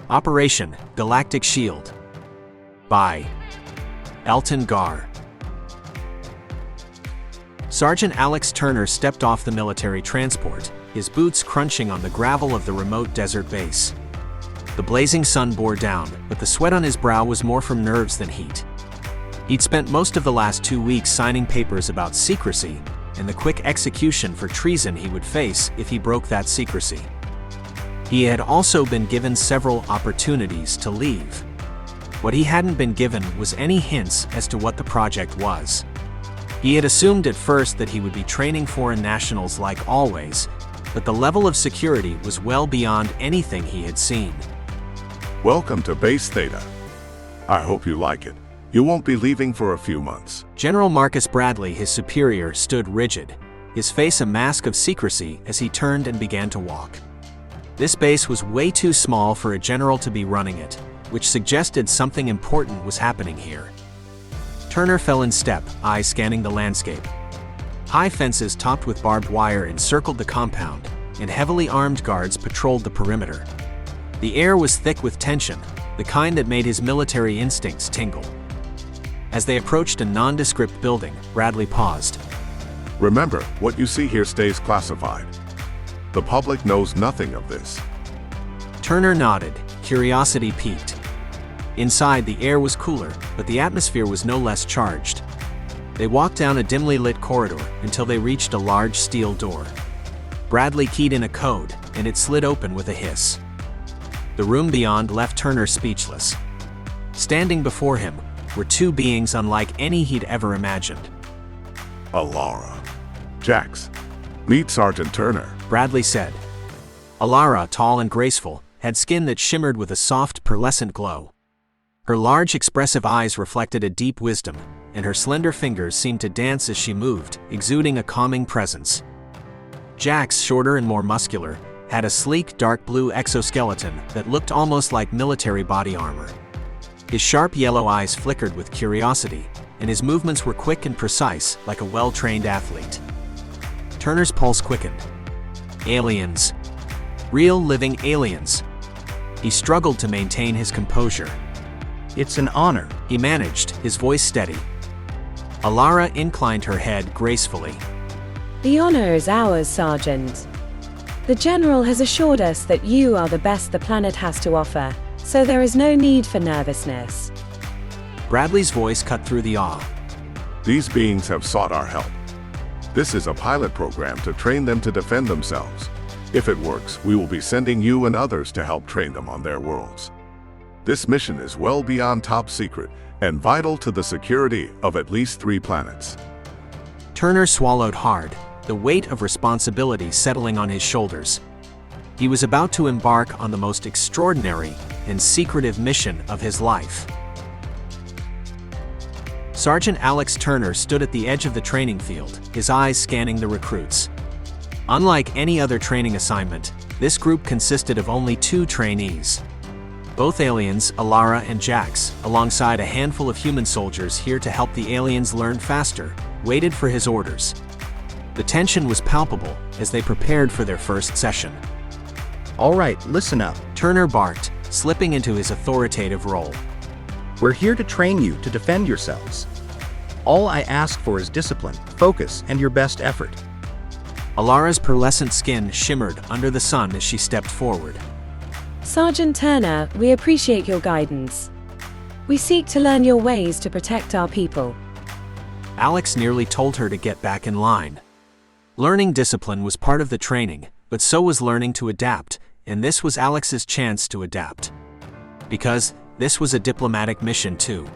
Operation Galactic Shield by Elton Gar. Sergeant Alex Turner stepped off the military transport, his boots crunching on the gravel of the remote desert base. The blazing sun bore down, but the sweat on his brow was more from nerves than heat. He'd spent most of the last 2 weeks signing papers about secrecy and the quick execution for treason he would face if he broke that secrecy. He had also been given several opportunities to leave. What he hadn't been given was any hints as to what the project was. He had assumed at first that he would be training foreign nationals like always, but the level of security was well beyond anything he had seen. Welcome to Base Theta. I hope you like it. You won't be leaving for a few months. General Marcus Bradley, his superior, stood rigid, his face a mask of secrecy as he turned and began to walk. This base was way too small for a general to be running it, which suggested something important was happening here. Turner fell in step, eyes scanning the landscape. High fences topped with barbed wire encircled the compound, and heavily armed guards patrolled the perimeter. The air was thick with tension, the kind that made his military instincts tingle. As they approached a nondescript building, Bradley paused. Remember, what you see here stays classified. The public knows nothing of this. Turner nodded, curiosity piqued. Inside, the air was cooler, but the atmosphere was no less charged. They walked down a dimly lit corridor until they reached a large steel door. Bradley keyed in a code, and it slid open with a hiss. The room beyond left Turner speechless. Standing before him were two beings unlike any he'd ever imagined. Elara. Jax. Meet Sergeant Turner, Bradley said. Elara, tall and graceful, had skin that shimmered with a soft, pearlescent glow. Her large, expressive eyes reflected a deep wisdom, and her slender fingers seemed to dance as she moved, exuding a calming presence. Jax, shorter and more muscular, had a sleek, dark blue exoskeleton that looked almost like military body armor. His sharp yellow eyes flickered with curiosity, and his movements were quick and precise, like a well-trained athlete. Turner's pulse quickened. Aliens. Real living aliens. He struggled to maintain his composure. It's an honor, he managed, his voice steady. Elara inclined her head gracefully. The honor is ours, Sergeant. The General has assured us that you are the best the planet has to offer, so there is no need for nervousness. Bradley's voice cut through the awe. These beings have sought our help. This is a pilot program to train them to defend themselves. If it works, we will be sending you and others to help train them on their worlds. This mission is well beyond top secret and vital to the security of at least 3 planets. Turner swallowed hard, the weight of responsibility settling on his shoulders. He was about to embark on the most extraordinary and secretive mission of his life. Sergeant Alex Turner stood at the edge of the training field, his eyes scanning the recruits. Unlike any other training assignment, this group consisted of only 2 trainees. Both aliens, Elara and Jax, alongside a handful of human soldiers here to help the aliens learn faster, waited for his orders. The tension was palpable as they prepared for their first session. All right, listen up. Turner barked, slipping into his authoritative role. We're here to train you to defend yourselves. All I ask for is discipline, focus, and your best effort. Elara's pearlescent skin shimmered under the sun as she stepped forward. Sergeant Turner, we appreciate your guidance. We seek to learn your ways to protect our people. Alex nearly told her to get back in line. Learning discipline was part of the training, but so was learning to adapt, and this was Alex's chance to adapt. Because this was a diplomatic mission too.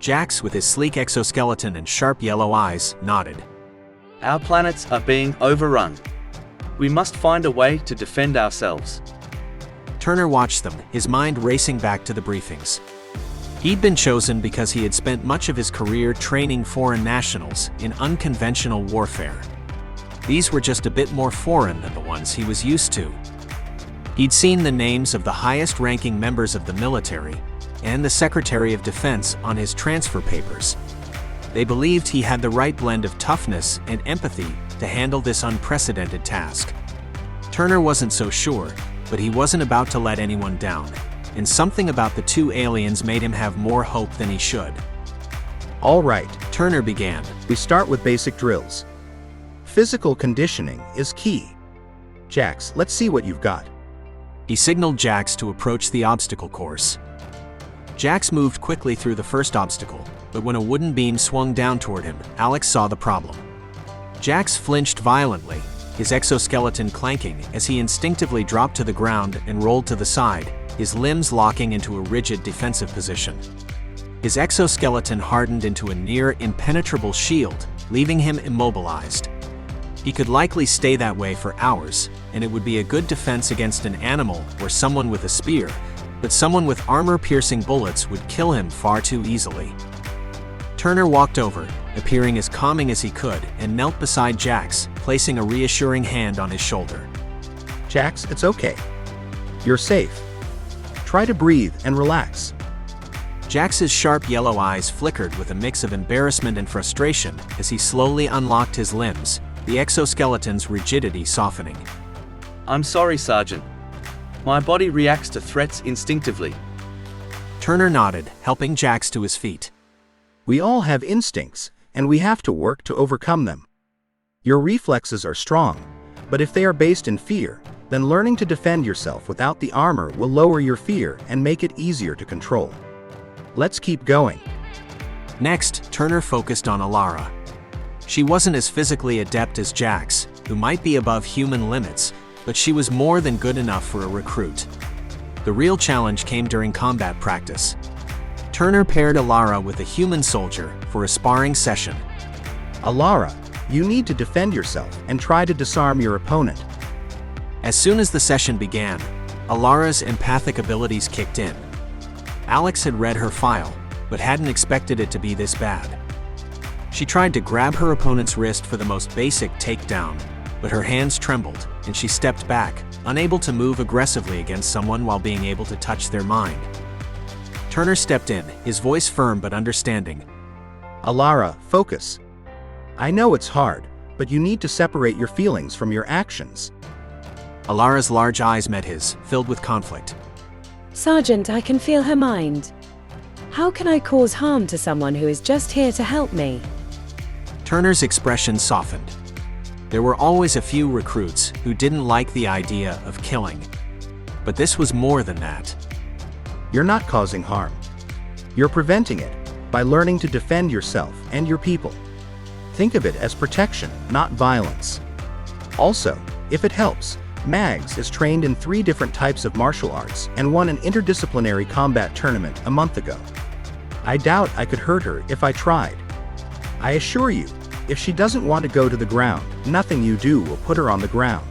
Jax, with his sleek exoskeleton and sharp yellow eyes, nodded. Our planets are being overrun. We must find a way to defend ourselves. Turner watched them, his mind racing back to the briefings. He'd been chosen because he had spent much of his career training foreign nationals in unconventional warfare. These were just a bit more foreign than the ones he was used to. He'd seen the names of the highest-ranking members of the military and the Secretary of Defense on his transfer papers. They believed he had the right blend of toughness and empathy to handle this unprecedented task. Turner wasn't so sure, but he wasn't about to let anyone down. and something about the two aliens made him have more hope than he should. All right, Turner began. we start with basic drills. Physical conditioning is key. Jax, let's see what you've got. He signaled Jax to approach the obstacle course. Jax moved quickly through the first obstacle, but when a wooden beam swung down toward him, Alex saw the problem. Jax flinched violently, his exoskeleton clanking as he instinctively dropped to the ground and rolled to the side, his limbs locking into a rigid defensive position. His exoskeleton hardened into a near impenetrable shield, leaving him immobilized. He could likely stay that way for hours, and it would be a good defense against an animal or someone with a spear, but someone with armor-piercing bullets would kill him far too easily. Turner walked over, appearing as calming as he could, and knelt beside Jax, placing a reassuring hand on his shoulder. Jax, it's okay. You're safe. Try to breathe and relax. Jax's sharp yellow eyes flickered with a mix of embarrassment and frustration as he slowly unlocked his limbs, the exoskeleton's rigidity softening. I'm sorry, Sergeant. My body reacts to threats instinctively. Turner nodded, helping Jax to his feet. We all have instincts, and we have to work to overcome them. Your reflexes are strong, but if they are based in fear, then learning to defend yourself without the armor will lower your fear and make it easier to control. Let's keep going. Next, Turner focused on Elara. She wasn't as physically adept as Jax, who might be above human limits, but she was more than good enough for a recruit. The real challenge came during combat practice. Turner paired Elara with a human soldier for a sparring session. Elara, you need to defend yourself and try to disarm your opponent. As soon as the session began, Elara's empathic abilities kicked in. Alex had read her file, but hadn't expected it to be this bad. She tried to grab her opponent's wrist for the most basic takedown, but her hands trembled, and she stepped back, unable to move aggressively against someone while being able to touch their mind. Turner stepped in, his voice firm but understanding. Elara, focus. I know it's hard, but you need to separate your feelings from your actions. Elara's large eyes met his, filled with conflict. Sergeant, I can feel her mind. How can I cause harm to someone who is just here to help me? Turner's expression softened. There were always a few recruits who didn't like the idea of killing. But this was more than that. You're not causing harm. You're preventing it by learning to defend yourself and your people. Think of it as protection, not violence. Also, if it helps, Mags is trained in 3 different types of martial arts and won an interdisciplinary combat tournament a month ago. I doubt I could hurt her if I tried. I assure you, if she doesn't want to go to the ground, nothing you do will put her on the ground.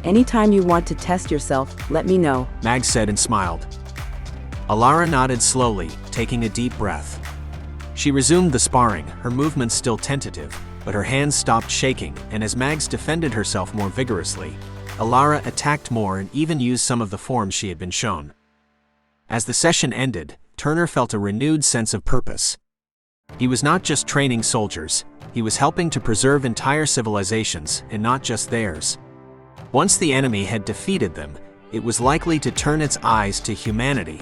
Anytime you want to test yourself, let me know. Mag said and smiled. Elara nodded slowly, taking a deep breath. She resumed the sparring, her movements still tentative, but her hands stopped shaking, and as Mags defended herself more vigorously, Elara attacked more and even used some of the forms she had been shown. As the session ended, Turner felt a renewed sense of purpose. He was not just training soldiers, he was helping to preserve entire civilizations, and not just theirs. Once the enemy had defeated them, it was likely to turn its eyes to humanity.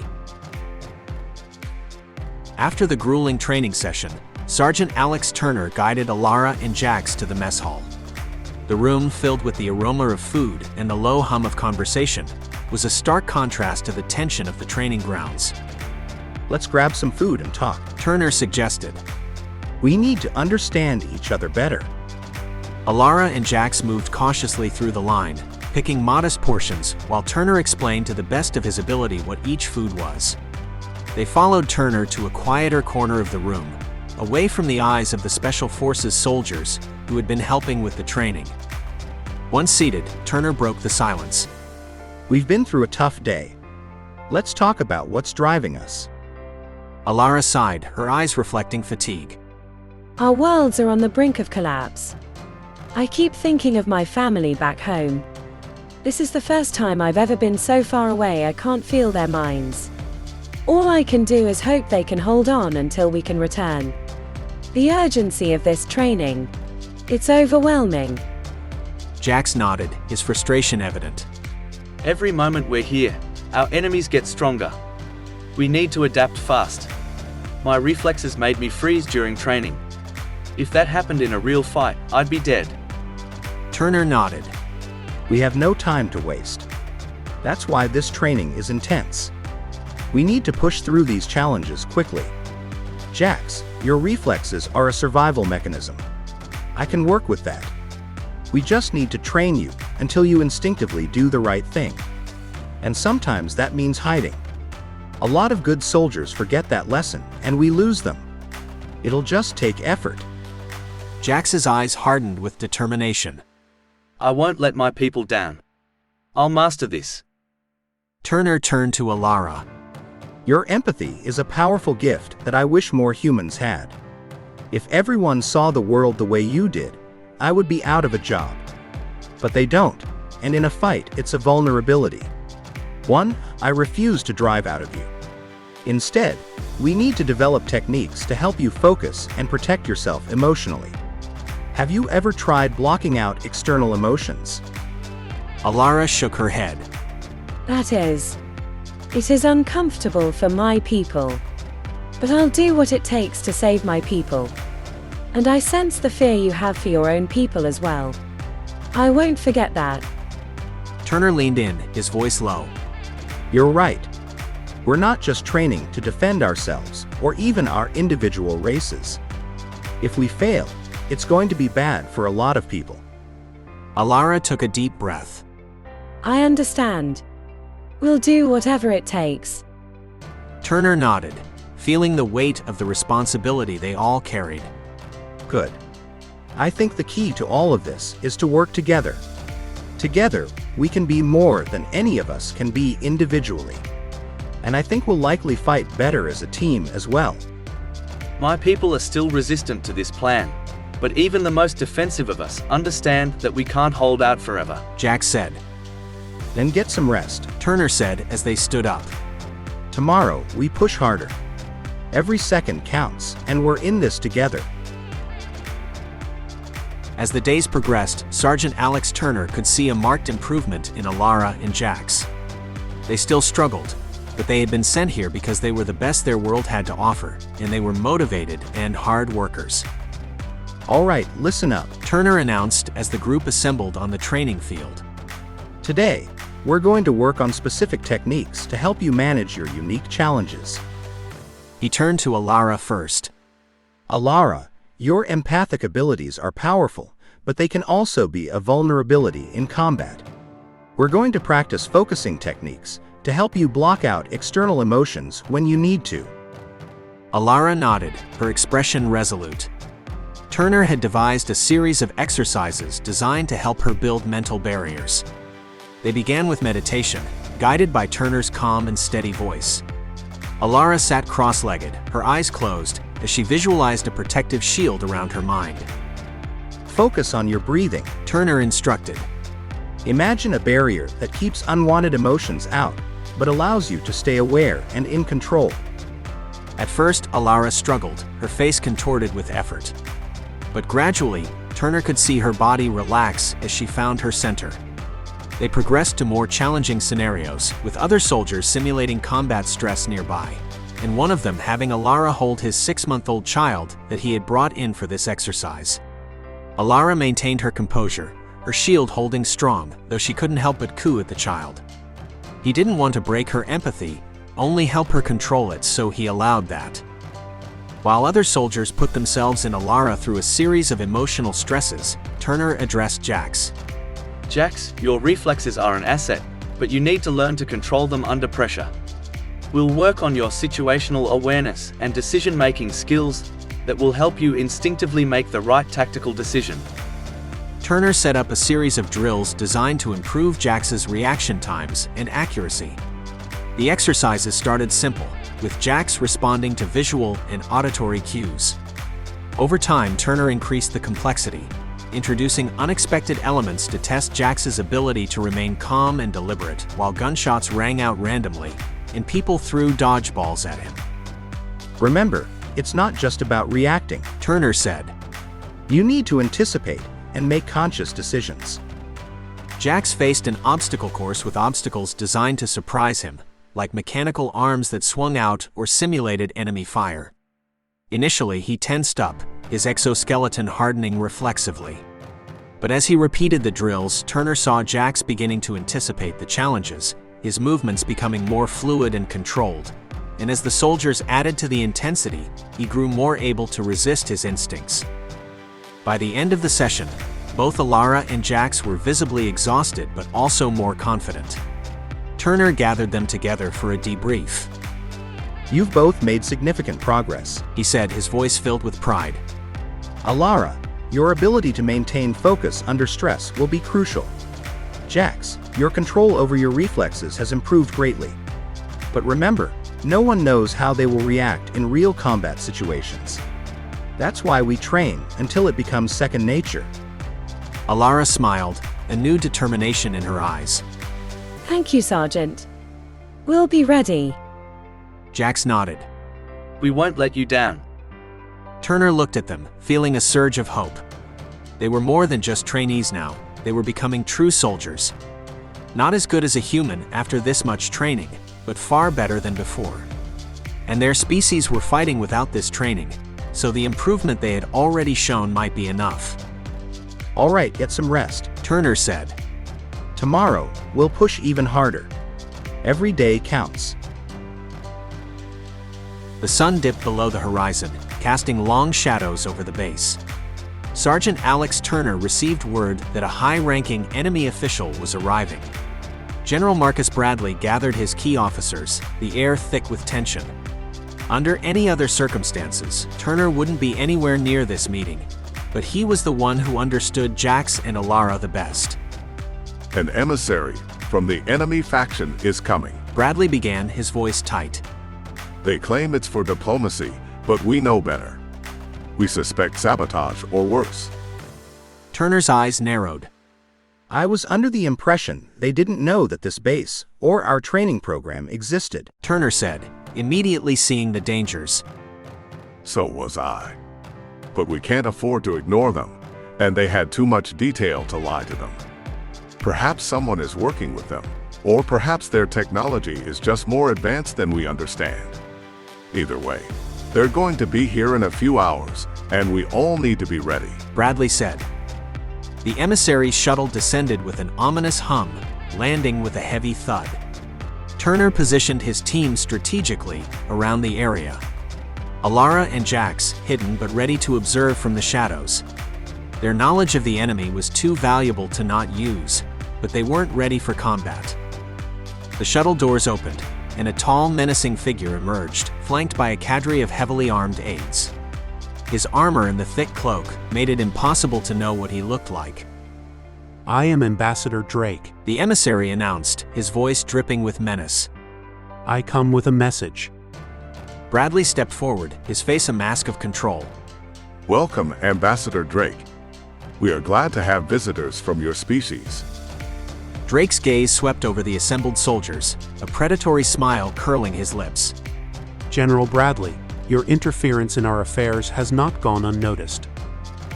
After the grueling training session, Sergeant Alex Turner guided Elara and Jax to the mess hall. The room, filled with the aroma of food and the low hum of conversation, was a stark contrast to the tension of the training grounds. Let's grab some food and talk. Turner suggested. We need to understand each other better. Elara and Jax moved cautiously through the line, picking modest portions, while Turner explained to the best of his ability what each food was. They followed Turner to a quieter corner of the room, away from the eyes of the Special Forces soldiers who had been helping with the training. Once seated, Turner broke the silence. We've been through a tough day. Let's talk about what's driving us. Elara sighed, her eyes reflecting fatigue. Our worlds are on the brink of collapse. I keep thinking of my family back home. This is the first time I've ever been so far away I can't feel their minds. All I can do is hope they can hold on until we can return. The urgency of this training, it's overwhelming. Jax nodded, his frustration evident. Every moment we're here, Our enemies get stronger. We need to adapt fast. My reflexes made me freeze during training. If that happened in a real fight, I'd be dead. Turner nodded. We have no time to waste. That's why this training is intense. We need to push through these challenges quickly. Jax, your reflexes are a survival mechanism. I can work with that. We just need to train you until you instinctively do the right thing. And sometimes that means hiding. A lot of good soldiers forget that lesson and we lose them. It'll just take effort. Jax's eyes hardened with determination. I won't let my people down. I'll master this. Turner turned to Elara. Your empathy is a powerful gift that I wish more humans had. If everyone saw the world the way you did, I would be out of a job. But they don't, and in a fight it's a vulnerability. One, I refuse to drive out of you. Instead, we need to develop techniques to help you focus and protect yourself emotionally. Have you ever tried blocking out external emotions? Elara shook her head. It is uncomfortable for my people. But I'll do what it takes to save my people. And I sense the fear you have for your own people as well. I won't forget that. Turner leaned in, his voice low. You're right. We're not just training to defend ourselves or even our individual races. If we fail, it's going to be bad for a lot of people. Elara took a deep breath. I understand. We'll do whatever it takes. Turner nodded, feeling the weight of the responsibility they all carried. Good. I think the key to all of this is to work together. Together, we can be more than any of us can be individually. And I think we'll likely fight better as a team as well. My people are still resistant to this plan, but even the most defensive of us understand that we can't hold out forever. Jax said. Then get some rest, Turner said as they stood up. Tomorrow, we push harder. Every second counts, and we're in this together. As the days progressed, Sergeant Alex Turner could see a marked improvement in Elara and Jax. They still struggled, but they had been sent here because they were the best their world had to offer, and they were motivated and hard workers. All right, listen up. Turner announced as the group assembled on the training field. Today, we're going to work on specific techniques to help you manage your unique challenges. He turned to Elara first. Elara, your empathic abilities are powerful, but they can also be a vulnerability in combat. We're going to practice focusing techniques to help you block out external emotions when you need to. Elara nodded, her expression resolute. Turner had devised a series of exercises designed to help her build mental barriers. They began with meditation, guided by Turner's calm and steady voice. Elara sat cross-legged, her eyes closed, as she visualized a protective shield around her mind. Focus on your breathing, Turner instructed. Imagine a barrier that keeps unwanted emotions out, but allows you to stay aware and in control. At first, Elara struggled, her face contorted with effort. But gradually, Turner could see her body relax as she found her center. They progressed to more challenging scenarios, with other soldiers simulating combat stress nearby, and one of them having Elara hold his 6-month-old child that he had brought in for this exercise. Elara maintained her composure, her shield holding strong, though she couldn't help but coo at the child. He didn't want to break her empathy, only help her control it, so he allowed that. While other soldiers put themselves in Elara through a series of emotional stresses, Turner addressed Jax. Jax, your reflexes are an asset, but you need to learn to control them under pressure. We'll work on your situational awareness and decision-making skills that will help you instinctively make the right tactical decision. Turner set up a series of drills designed to improve Jax's reaction times and accuracy. The exercises started simple, with Jax responding to visual and auditory cues. Over time, Turner increased the complexity, introducing unexpected elements to test Jax's ability to remain calm and deliberate while gunshots rang out randomly and people threw dodgeballs at him. Remember, it's not just about reacting, Turner said. You need to anticipate and make conscious decisions. Jax faced an obstacle course with obstacles designed to surprise him, like mechanical arms that swung out or simulated enemy fire. Initially, he tensed up, his exoskeleton hardening reflexively. But as he repeated the drills, Turner saw Jax beginning to anticipate the challenges, his movements becoming more fluid and controlled. And as the soldiers added to the intensity, he grew more able to resist his instincts. By the end of the session, both Elara and Jax were visibly exhausted but also more confident. Turner gathered them together for a debrief. You've both made significant progress, He said, his voice filled with pride. Elara, your ability to maintain focus under stress will be crucial. Jax, your control over your reflexes has improved greatly. But remember, no one knows how they will react in real combat situations. That's why we train until it becomes second nature. Elara smiled, a new determination in her eyes. Thank you, Sergeant. We'll be ready. Jax nodded. We won't let you down. Turner looked at them, feeling a surge of hope. They were more than just trainees now, they were becoming true soldiers. Not as good as a human after this much training, but far better than before. And their species were fighting without this training, so the improvement they had already shown might be enough. All right, get some rest, Turner said. Tomorrow, we'll push even harder. Every day counts. The sun dipped below the horizon, casting long shadows over the base. Sergeant Alex Turner received word that a high-ranking enemy official was arriving. General Marcus Bradley gathered his key officers, the air thick with tension. Under any other circumstances, Turner wouldn't be anywhere near this meeting, but he was the one who understood Jax and Elara the best. An emissary from the enemy faction is coming. Bradley began, his voice tight. They claim it's for diplomacy, but we know better. We suspect sabotage or worse. Turner's eyes narrowed. I was under the impression they didn't know that this base, or our training program, existed, Turner said, immediately seeing the dangers. So was I. But we can't afford to ignore them, and they had too much detail to lie to them. Perhaps someone is working with them, or perhaps their technology is just more advanced than we understand. Either way, they're going to be here in a few hours, and we all need to be ready, Bradley said. The emissary's shuttle descended with an ominous hum, landing with a heavy thud. Turner positioned his team strategically around the area. Elara and Jax, hidden but ready to observe from the shadows. Their knowledge of the enemy was too valuable to not use, but they weren't ready for combat. The shuttle doors opened, and a tall, menacing figure emerged, flanked by a cadre of heavily armed aides. His armor and the thick cloak made it impossible to know what he looked like. I am Ambassador Drake. The emissary announced, his voice dripping with menace. I come with a message. Bradley stepped forward, his face a mask of control. Welcome, Ambassador Drake. We are glad to have visitors from your species. Drake's gaze swept over the assembled soldiers, a predatory smile curling his lips. General Bradley, your interference in our affairs has not gone unnoticed.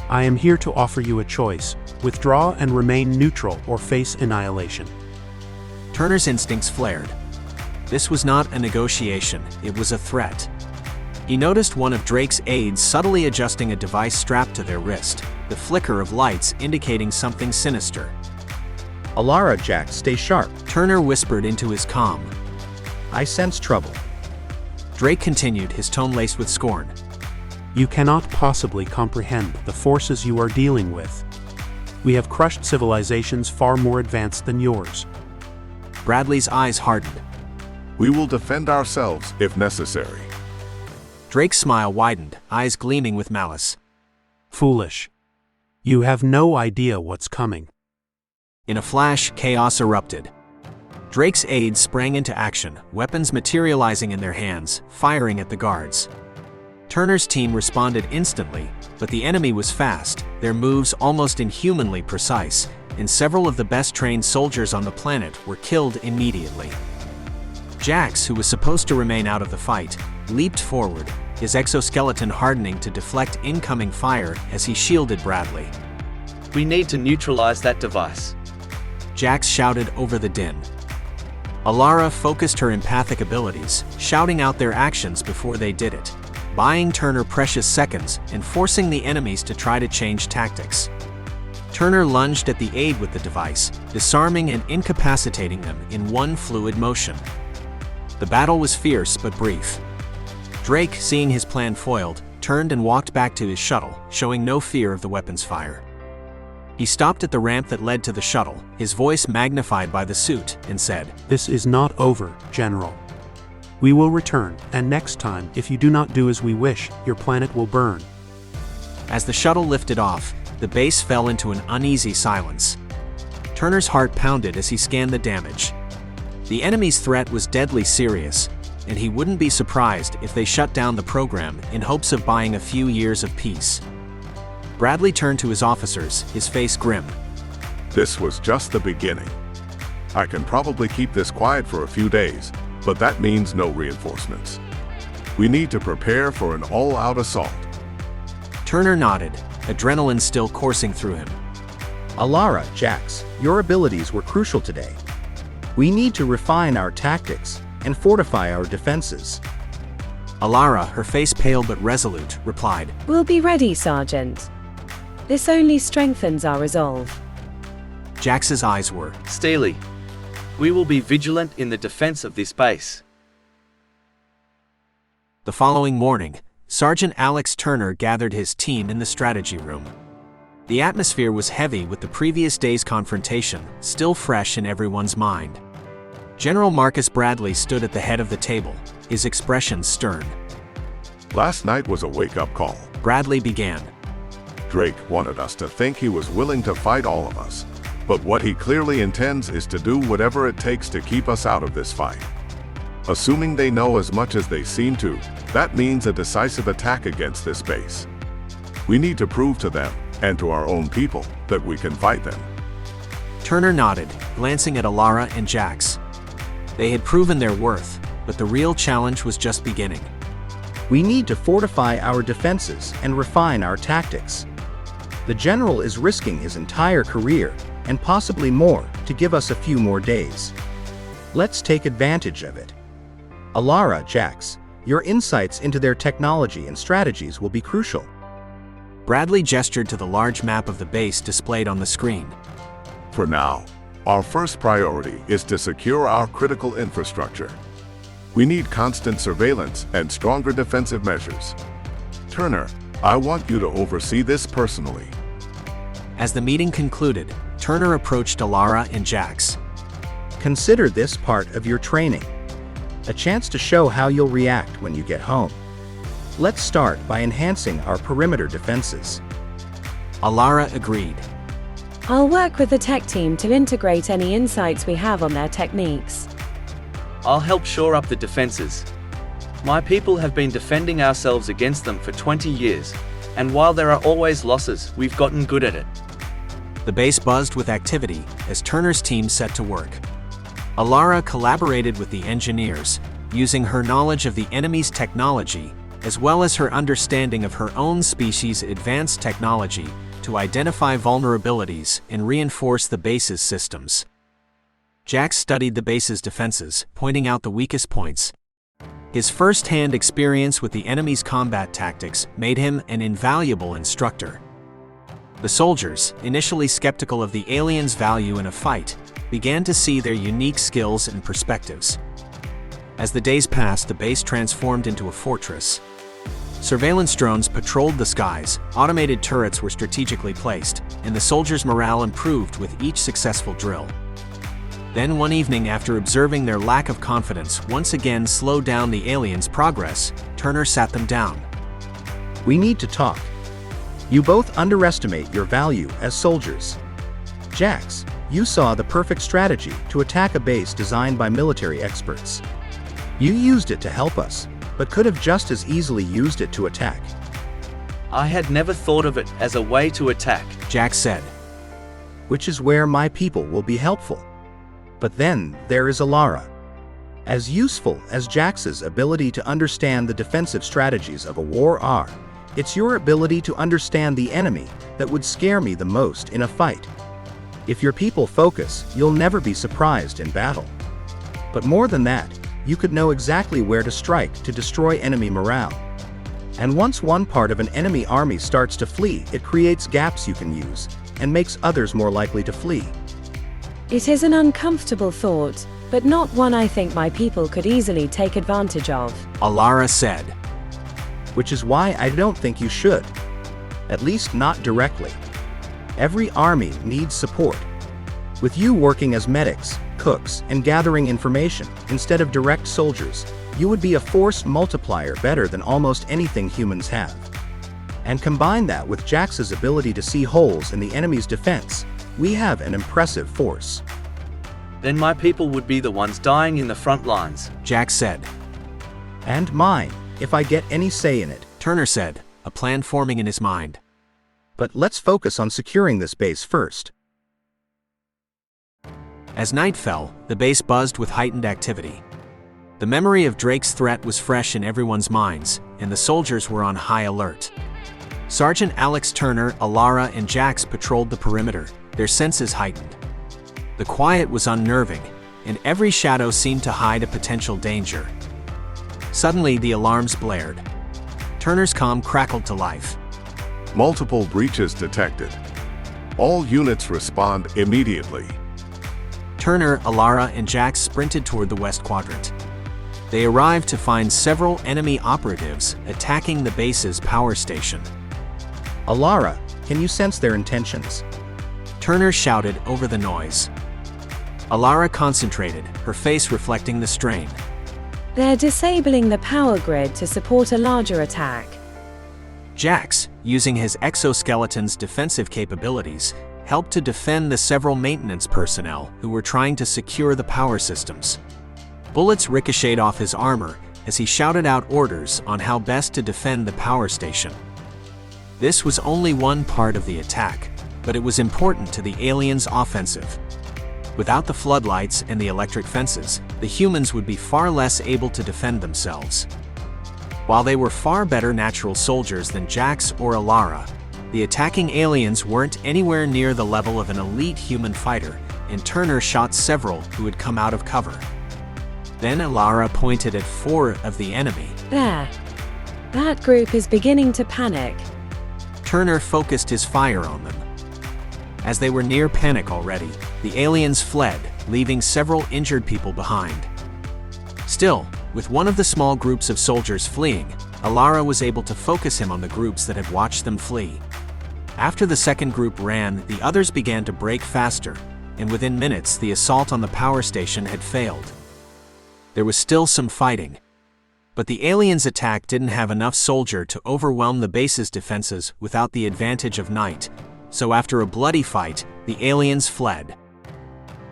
I am here to offer you a choice: withdraw and remain neutral or face annihilation. Turner's instincts flared. This was not a negotiation, it was a threat. He noticed one of Drake's aides subtly adjusting a device strapped to their wrist, the flicker of lights indicating something sinister. Elara, Jax, stay sharp. Turner whispered into his comm. I sense trouble. Drake continued, his tone laced with scorn. You cannot possibly comprehend the forces you are dealing with. We have crushed civilizations far more advanced than yours. Bradley's eyes hardened. We will defend ourselves if necessary. Drake's smile widened, eyes gleaming with malice. Foolish. You have no idea what's coming. In a flash, chaos erupted. Drake's aides sprang into action, weapons materializing in their hands, firing at the guards. Turner's team responded instantly, but the enemy was fast, their moves almost inhumanly precise, and several of the best-trained soldiers on the planet were killed immediately. Jax, who was supposed to remain out of the fight, leaped forward, his exoskeleton hardening to deflect incoming fire as he shielded Bradley. We need to neutralize that device. Jax shouted over the din. Elara focused her empathic abilities, shouting out their actions before they did it, buying Turner precious seconds and forcing the enemies to try to change tactics. Turner lunged at the aid with the device, disarming and incapacitating them in one fluid motion. The battle was fierce but brief. Drake, seeing his plan foiled, turned and walked back to his shuttle, showing no fear of the weapon's fire. He stopped at the ramp that led to the shuttle, his voice magnified by the suit, and said, "This is not over, General. We will return, and next time, if you do not do as we wish, your planet will burn." As the shuttle lifted off, the base fell into an uneasy silence. Turner's heart pounded as he scanned the damage. The enemy's threat was deadly serious, and he wouldn't be surprised if they shut down the program in hopes of buying a few years of peace. Bradley turned to his officers, his face grim. This was just the beginning. I can probably keep this quiet for a few days, but that means no reinforcements. We need to prepare for an all-out assault. Turner nodded, adrenaline still coursing through him. Elara, Jax, your abilities were crucial today. We need to refine our tactics and fortify our defenses. Elara, her face pale but resolute, replied, We'll be ready, Sergeant. This only strengthens our resolve. Jax's eyes were steely. We will be vigilant in the defense of this base. The following morning, Sergeant Alex Turner gathered his team in the strategy room. The atmosphere was heavy with the previous day's confrontation, still fresh in everyone's mind. General Marcus Bradley stood at the head of the table, his expression stern. Last night was a wake-up call. Bradley began. Drake wanted us to think he was willing to fight all of us, but what he clearly intends is to do whatever it takes to keep us out of this fight. Assuming they know as much as they seem to, that means a decisive attack against this base. We need to prove to them, and to our own people, that we can fight them. Turner nodded, glancing at Elara and Jax. They had proven their worth, but the real challenge was just beginning. We need to fortify our defenses and refine our tactics. The general is risking his entire career, and possibly more, to give us a few more days. Let's take advantage of it. Elara, Jax, your insights into their technology and strategies will be crucial. Bradley gestured to the large map of the base displayed on the screen. For now, our first priority is to secure our critical infrastructure. We need constant surveillance and stronger defensive measures. Turner, I want you to oversee this personally. As the meeting concluded, Turner approached Elara and Jax. Consider this part of your training. A chance to show how you'll react when you get home. Let's start by enhancing our perimeter defenses. Elara agreed. I'll work with the tech team to integrate any insights we have on their techniques. I'll help shore up the defenses. My people have been defending ourselves against them for 20 years, and while there are always losses, we've gotten good at it. The base buzzed with activity as Turner's team set to work. Elara collaborated with the engineers, using her knowledge of the enemy's technology, as well as her understanding of her own species' advanced technology, to identify vulnerabilities and reinforce the base's systems. Jax studied the base's defenses, pointing out the weakest points. His first-hand experience with the enemy's combat tactics made him an invaluable instructor. The soldiers, initially skeptical of the aliens' value in a fight, began to see their unique skills and perspectives. As the days passed, the base transformed into a fortress. Surveillance drones patrolled the skies, automated turrets were strategically placed, and the soldiers' morale improved with each successful drill. Then one evening, after observing their lack of confidence once again slowed down the aliens' progress, Turner sat them down. We need to talk. You both underestimate your value as soldiers. Jax, you saw the perfect strategy to attack a base designed by military experts. You used it to help us, but could have just as easily used it to attack. I had never thought of it as a way to attack, Jax said. Which is where my people will be helpful. But then there is Elara. As useful as Jax's ability to understand the defensive strategies of a war are, it's your ability to understand the enemy that would scare me the most in a fight. If your people focus, you'll never be surprised in battle. But more than that, you could know exactly where to strike to destroy enemy morale. And once one part of an enemy army starts to flee, it creates gaps you can use, and makes others more likely to flee. It is an uncomfortable thought, but not one I think my people could easily take advantage of, Elara said. Which is why I don't think you should. At least not directly. Every army needs support. With you working as medics, cooks, and gathering information, instead of direct soldiers, you would be a force multiplier better than almost anything humans have. And combine that with Jax's ability to see holes in the enemy's defense, we have an impressive force. Then my people would be the ones dying in the front lines, Jax said. And mine, if I get any say in it, Turner said, a plan forming in his mind. But let's focus on securing this base first. As night fell, the base buzzed with heightened activity. The memory of Drake's threat was fresh in everyone's minds, and the soldiers were on high alert. Sergeant Alex Turner, Elara, and Jax patrolled the perimeter, their senses heightened. The quiet was unnerving, and every shadow seemed to hide a potential danger. Suddenly, the alarms blared. Turner's comm crackled to life. Multiple breaches detected. All units respond immediately. Turner, Elara, and Jax sprinted toward the west quadrant. They arrived to find several enemy operatives attacking the base's power station. Elara, can you sense their intentions? Turner shouted over the noise. Elara concentrated, her face reflecting the strain. They're disabling the power grid to support a larger attack. Jax, using his exoskeleton's defensive capabilities, helped to defend the several maintenance personnel who were trying to secure the power systems. Bullets ricocheted off his armor as he shouted out orders on how best to defend the power station. This was only one part of the attack, but it was important to the aliens' offensive. Without the floodlights and the electric fences, the humans would be far less able to defend themselves. While they were far better natural soldiers than Jax or Elara, the attacking aliens weren't anywhere near the level of an elite human fighter, and Turner shot several who had come out of cover. Then Elara pointed at 4 of the enemy. There. That group is beginning to panic. Turner focused his fire on them. As they were near panic already, the aliens fled, leaving several injured people behind. Still, with one of the small groups of soldiers fleeing, Elara was able to focus him on the groups that had watched them flee. After the second group ran, the others began to break faster, and within minutes the assault on the power station had failed. There was still some fighting. But the aliens' attack didn't have enough soldier to overwhelm the base's defenses without the advantage of night, so after a bloody fight, the aliens fled.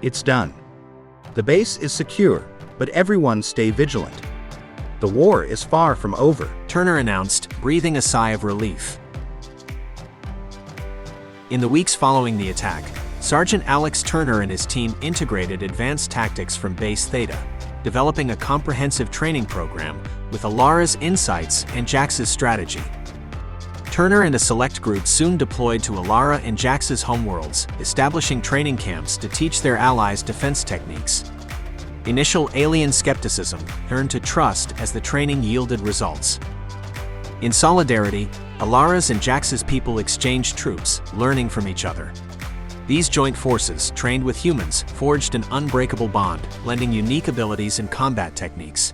It's done. The base is secure, but everyone stay vigilant. The war is far from over, Turner announced, breathing a sigh of relief. In the weeks following the attack, Sergeant Alex Turner and his team integrated advanced tactics from Base Theta, developing a comprehensive training program with Elara's insights and Jax's strategy. Turner and a select group soon deployed to Elara and Jax's homeworlds, establishing training camps to teach their allies defense techniques. Initial alien skepticism turned to trust as the training yielded results. In solidarity, Elara's and Jax's people exchanged troops, learning from each other. These joint forces, trained with humans, forged an unbreakable bond, lending unique abilities and combat techniques.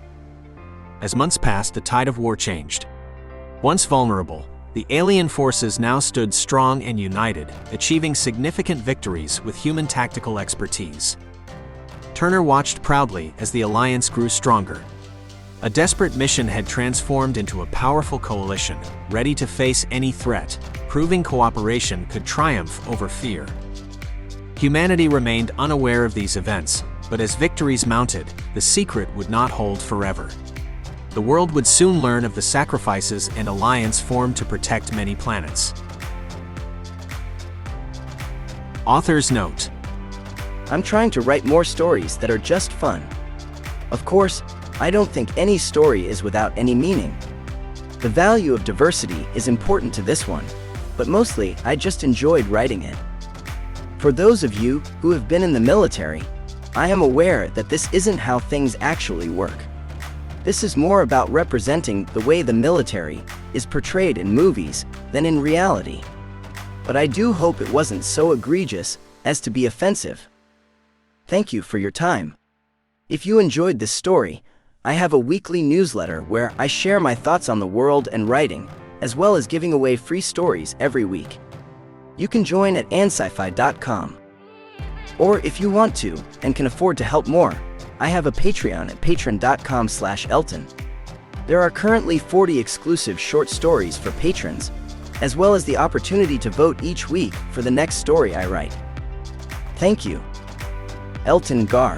As months passed, the tide of war changed. Once vulnerable, the alien forces now stood strong and united, achieving significant victories with human tactical expertise. Turner watched proudly as the alliance grew stronger. A desperate mission had transformed into a powerful coalition, ready to face any threat, proving cooperation could triumph over fear. Humanity remained unaware of these events, but as victories mounted, the secret would not hold forever. The world would soon learn of the sacrifices and alliance formed to protect many planets. Author's note: I'm trying to write more stories that are just fun. Of course, I don't think any story is without any meaning. The value of diversity is important to this one, but mostly I just enjoyed writing it. For those of you who have been in the military, I am aware that this isn't how things actually work. This is more about representing the way the military is portrayed in movies than in reality. But I do hope it wasn't so egregious as to be offensive. Thank you for your time. If you enjoyed this story, I have a weekly newsletter where I share my thoughts on the world and writing, as well as giving away free stories every week. You can join at scifi.com. Or if you want to and can afford to help more, I have a Patreon at patreon.com/Elton. There are currently 40 exclusive short stories for patrons, as well as the opportunity to vote each week for the next story I write. Thank you. Elton Gar.